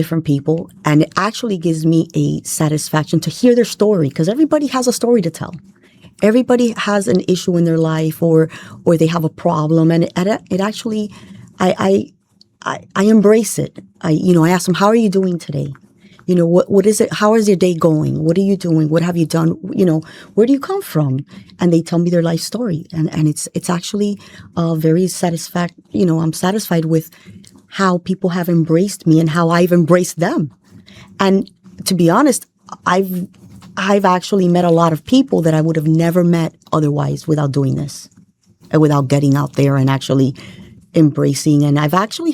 different people, and it actually gives me a satisfaction to hear their story, because everybody has a story to tell. Everybody has an issue in their life, or they have a problem, and it actually, I embrace it. I ask them, how are you doing today? What is it? How is your day going? What are you doing? What have you done? Where do you come from? And they tell me their life story. And it's actually very I'm satisfied with how people have embraced me and how I've embraced them. And to be honest, I've actually met a lot of people that I would have never met otherwise without doing this, and without getting out there and actually embracing. And I've actually